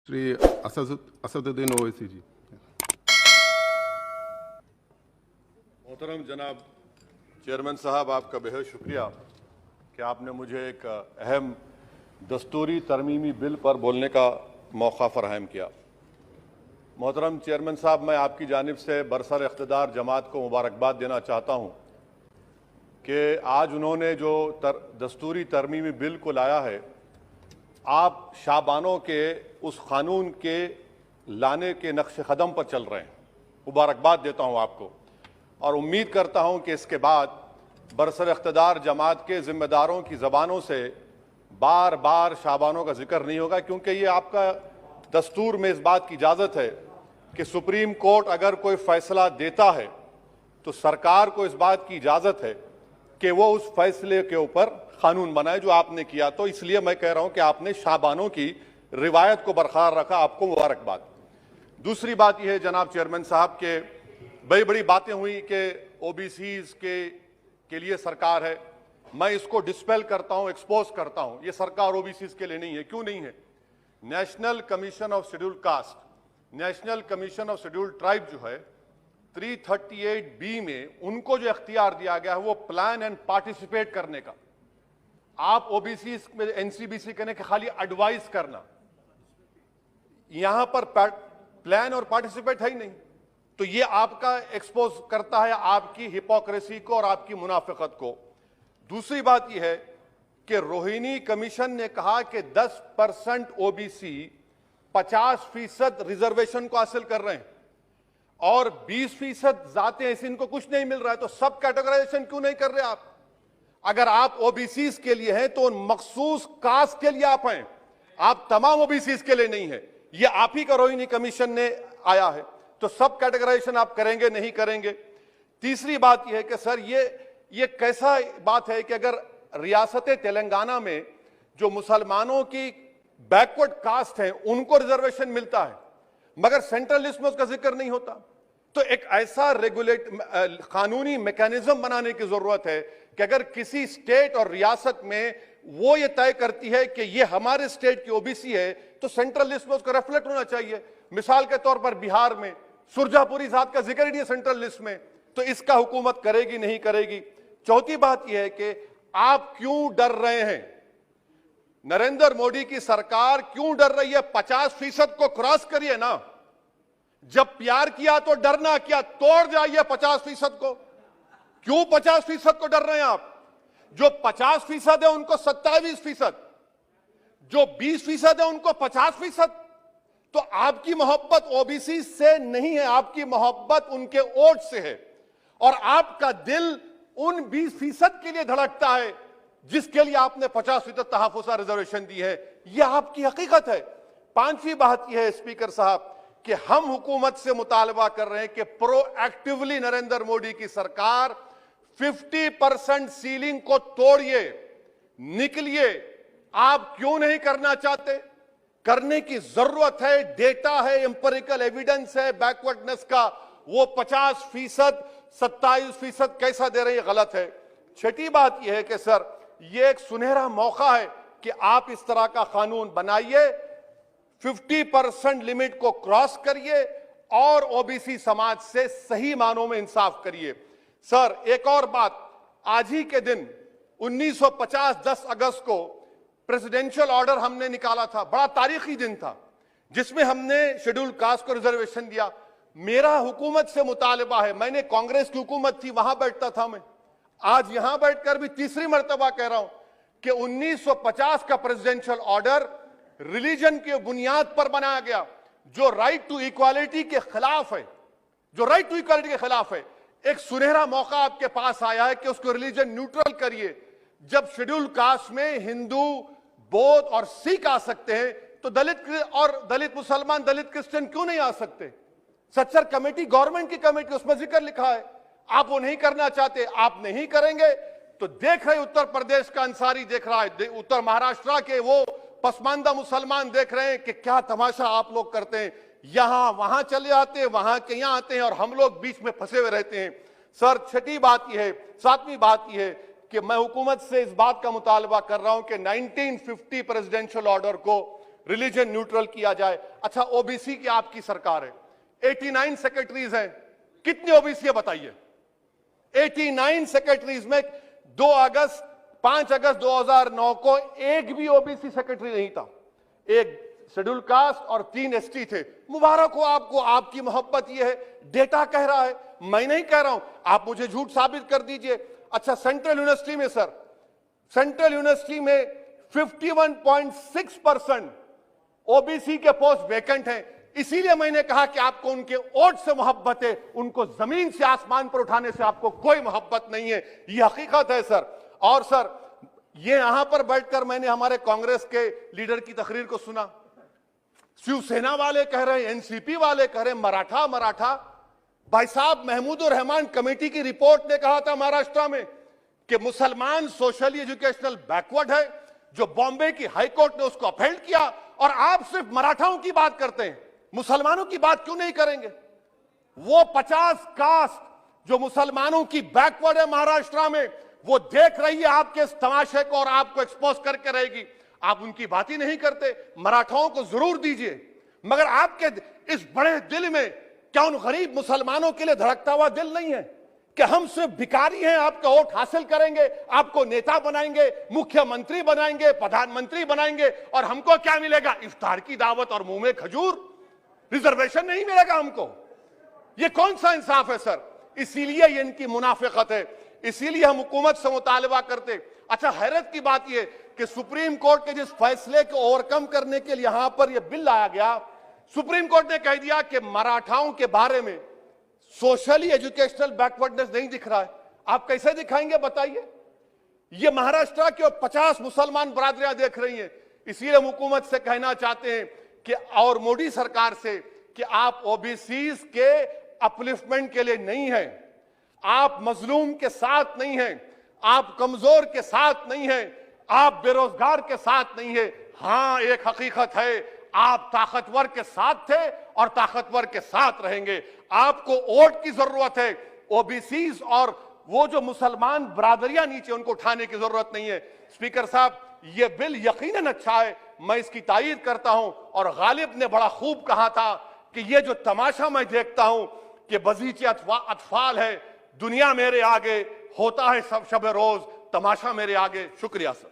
श्री असदुद्दीन ओवैसी जी। मोहतरम जनाब चेयरमैन साहब, आपका बेहद शुक्रिया कि आपने मुझे एक अहम दस्तूरी तरमीमी बिल पर बोलने का मौका फराहम किया। मोहतरम चेयरमैन साहब, मैं आपकी जानिब से बरसर इख्तिदार जमात को मुबारकबाद देना चाहता हूँ कि आज उन्होंने जो दस्तूरी तरमीमी बिल को लाया है, आप शाबानों के उस कानून के लाने के नक्श कदम पर चल रहे हैं। मुबारकबाद देता हूँ आपको और उम्मीद करता हूँ कि इसके बाद बरसर इख्तिदार जमात के जिम्मेदारों की ज़बानों से बार बार शाबानों का जिक्र नहीं होगा, क्योंकि ये आपका दस्तूर में इस बात की इजाज़त है कि सुप्रीम कोर्ट अगर कोई फैसला देता है तो सरकार को इस बात की इजाज़त है कि वो उस फैसले के ऊपर कानून बनाए, जो आपने किया। तो इसलिए मैं कह रहा हूं कि आपने शाबानों की रिवायत को बरकरार रखा, आपको मुबारकबाद। दूसरी बात यह है जनाब चेयरमैन साहब के बड़ी बड़ी बातें हुई कि ओबीसीज के लिए सरकार है। मैं इसको डिस्पेल करता हूं, एक्सपोज करता हूं। ये सरकार ओबीसीज के लिए नहीं है। क्यों नहीं है? National commission of scheduled caste, national commission of scheduled tribe जो है 338B में उनको जो इख्तियार दिया गया है वो प्लान एंड पार्टिसिपेट करने का। आप ओबीसी में एनसीबीसी कहने के खाली एडवाइस करना, यहां पर प्लान और पार्टिसिपेट है ही नहीं। तो ये आपका एक्सपोज करता है आपकी हिपोक्रेसी को और आपकी मुनाफिकत को। दूसरी बात यह है कि रोहिणी कमीशन ने कहा कि 10% ओबीसी 50% रिजर्वेशन को हासिल कर रहे हैं और 20% जाते ऐसे इनको कुछ नहीं मिल रहा है। तो सब कैटेगराइजेशन क्यों नहीं कर रहे आप? अगर आप ओबीसीज के लिए हैं तो मखसूस कास्ट के लिए आप हैं, आप तमाम ओबीसीज के लिए नहीं है। ये आप ही का रोहिणी कमीशन ने आया है। तो सब कैटेगराइजेशन आप करेंगे नहीं करेंगे? तीसरी बात यह है कि सर ये कैसा बात है कि अगर रियासत तेलंगाना में जो मुसलमानों की बैकवर्ड कास्ट है उनको रिजर्वेशन मिलता है मगर सेंट्रल लिस्ट में उसका जिक्र नहीं होता। तो एक ऐसा कानूनी मैकेनिज्म बनाने की जरूरत है कि अगर किसी स्टेट और रियासत में वो ये तय करती है कि ये हमारे स्टेट की ओबीसी है तो सेंट्रल लिस्ट में उसका रिफ्लेक्ट होना चाहिए। मिसाल के तौर पर बिहार में सुरजापुरी जात का जिक्र ही नहीं है सेंट्रल लिस्ट में, तो इसका हुकूमत करेगी नहीं करेगी? चौथी बात यह है कि आप क्यों डर रहे हैं? नरेंद्र मोदी की सरकार क्यों डर रही है? 50% को क्रॉस करिए ना। जब प्यार किया तो डरना क्या? तोड़ जाइए 50% को। क्यों 50% को डर रहे हैं आप? जो 50% है उनको 27%, जो 20% है उनको 50%। तो आपकी मोहब्बत ओबीसी से नहीं है, आपकी मोहब्बत उनके वोट से है और आपका दिल उन 20% के लिए धड़कता है जिसके लिए आपने 50% तहफ़्फ़ुज़ रिजर्वेशन दी है। यह आपकी हकीकत है। पांचवी बात यह है स्पीकर साहब कि हम हुकूमत से मुतालबा कर रहे हैं कि प्रोएक्टिवली नरेंद्र मोदी की सरकार 50% सीलिंग को तोड़िए, निकलिए। आप क्यों नहीं करना चाहते? करने की जरूरत है। डेटा है, एम्पिरिकल एविडेंस है बैकवर्डनेस का। वो 50%, 27% कैसा दे रहे हैं? गलत है। छठी बात यह है कि सर ये एक सुनहरा मौका है कि आप इस तरह का कानून बनाइए, 50% लिमिट को क्रॉस करिए और ओबीसी समाज से सही मानों में इंसाफ करिए। सर एक और बात, आज ही के दिन 1950 10 अगस्त को प्रेसिडेंशियल ऑर्डर हमने निकाला था। बड़ा तारीखी दिन था जिसमें हमने शेड्यूल्ड कास्ट को रिजर्वेशन दिया। मेरा हुकूमत से मुतालबा है, मैंने कांग्रेस की हुकूमत थी वहां बैठता था मैं, आज यहां बैठकर भी तीसरी मर्तबा कह रहा हूं कि 1950 का प्रेसिडेंशियल ऑर्डर रिलीजन की बुनियाद पर बनाया गया, जो राइट टू इक्वालिटी के खिलाफ है, जो राइट टू इक्वालिटी के खिलाफ है। एक सुनहरा मौका आपके पास आया है कि उसको रिलीजन न्यूट्रल करिए। जब शेड्यूल्ड कास्ट में हिंदू, बौद्ध और सिख आ सकते हैं तो दलित मुसलमान, दलित क्रिश्चियन क्यों नहीं आ सकते? सच्चर कमेटी गवर्नमेंट की कमेटी, उसमें जिक्र लिखा है। आप वो नहीं करना चाहते, आप नहीं करेंगे तो देख रहे उत्तर प्रदेश का अंसारी देख रहा है, उत्तर महाराष्ट्र के वो पसमानदा मुसलमान देख रहे हैं कि क्या तमाशा आप लोग करते हैं। यहां वहां चले आते हैं, वहां के यहां आते हैं और हम लोग बीच में फंसे हुए रहते हैं। सर छठी बात यह है, सातवीं बात यह है कि मैं हुकूमत से इस बात का मुतालबा कर रहा हूं कि 1950 प्रेसिडेंशियल ऑर्डर को रिलीजन न्यूट्रल किया जाए। अच्छा, ओबीसी की आपकी सरकार है, 89 सेक्रेटरीज हैं, कितने ओबीसी है बताइए? 89 सेक्रेटरीज में 5 अगस्त 2009 को एक भी ओबीसी सेक्रेटरी नहीं था। एक शेड्यूल कास्ट और 3 एसटी थे। मुबारक हो आपको, आपकी मोहब्बत यह है, डेटा कह रहा है, मैं नहीं कह रहा हूं, आप मुझे झूठ साबित कर दीजिए। अच्छा, सेंट्रल यूनिवर्सिटी में सर, सेंट्रल यूनिवर्सिटी में 51.6% ओबीसी के पोस्ट वैकेंट हैं। इसीलिए मैंने कहा कि आपको उनके वोट से मोहब्बत है, उनको जमीन से आसमान पर उठाने से आपको कोई मोहब्बत नहीं है, यह हकीकत है सर। और सर, ये यहां पर बैठकर मैंने हमारे कांग्रेस के लीडर की तकरीर को सुना, शिवसेना वाले कह रहे हैं, एनसीपी वाले कह रहे हैं मराठा मराठा। भाई साहब, महमूदुर रहमान कमेटी की रिपोर्ट ने कहा था महाराष्ट्र में कि मुसलमान सोशली एजुकेशनल बैकवर्ड है, जो बॉम्बे की हाईकोर्ट ने उसको अपहेल्ड किया, और आप सिर्फ मराठाओं की बात करते हैं, मुसलमानों की बात क्यों नहीं करेंगे? वो 50 कास्ट जो मुसलमानों की बैकवर्ड है महाराष्ट्र में, वो देख रही है आपके इस तमाशे को और आपको एक्सपोज करके रहेगी। आप उनकी बात ही नहीं करते। मराठाओं को जरूर दीजिए, मगर आपके इस बड़े दिल में क्या उन गरीब मुसलमानों के लिए धड़कता हुआ दिल नहीं है कि हम सिर्फ भिखारी हैं, आपका वोट हासिल करेंगे, आपको नेता बनाएंगे, मुख्यमंत्री बनाएंगे, प्रधानमंत्री बनाएंगे, और हमको क्या मिलेगा? इफ्तार की दावत और मुंह में खजूर, रिजर्वेशन नहीं मिलेगा हमको। ये कौन सा इंसाफ है सर? इसीलिए ये इनकी मुनाफिकत है, इसीलिए हम हुकूमत से मुतालबा करते। अच्छा, हैरत की बात यह कि सुप्रीम कोर्ट के जिस फैसले को ओवरकम करने के लिए यहां पर यह बिल लाया गया, सुप्रीम कोर्ट ने कह दिया कि मराठाओं के बारे में सोशली एजुकेशनल बैकवर्डनेस नहीं दिख रहा है। आप कैसे दिखाएंगे बताइए? ये महाराष्ट्र के 50 मुसलमान बरादरियां देख रही हैं। इसीलिए हम हुकूमत से कहना चाहते हैं कि, और मोदी सरकार से, कि आप ओबीसीज के अपलिफ्टमेंट के लिए नहीं हैं, आप मजलूम के साथ नहीं हैं, आप कमजोर के साथ नहीं हैं, आप बेरोजगार के साथ नहीं है। हां, एक हकीकत है, आप ताकतवर के साथ थे और ताकतवर के साथ रहेंगे। आपको वोट की जरूरत है, ओबीसीज और वो जो मुसलमान बरादरियां नीचे, उनको उठाने की जरूरत नहीं है। स्पीकर साहब, यह बिल यकीनन अच्छा है, मैं इसकी तायीद करता हूं। और गालिब ने बड़ा खूब कहा था कि यह जो तमाशा मैं देखता हूं कि बजीचे अतफाल है, दुनिया मेरे आगे, होता है सब शब रोज तमाशा मेरे आगे। शुक्रिया सर।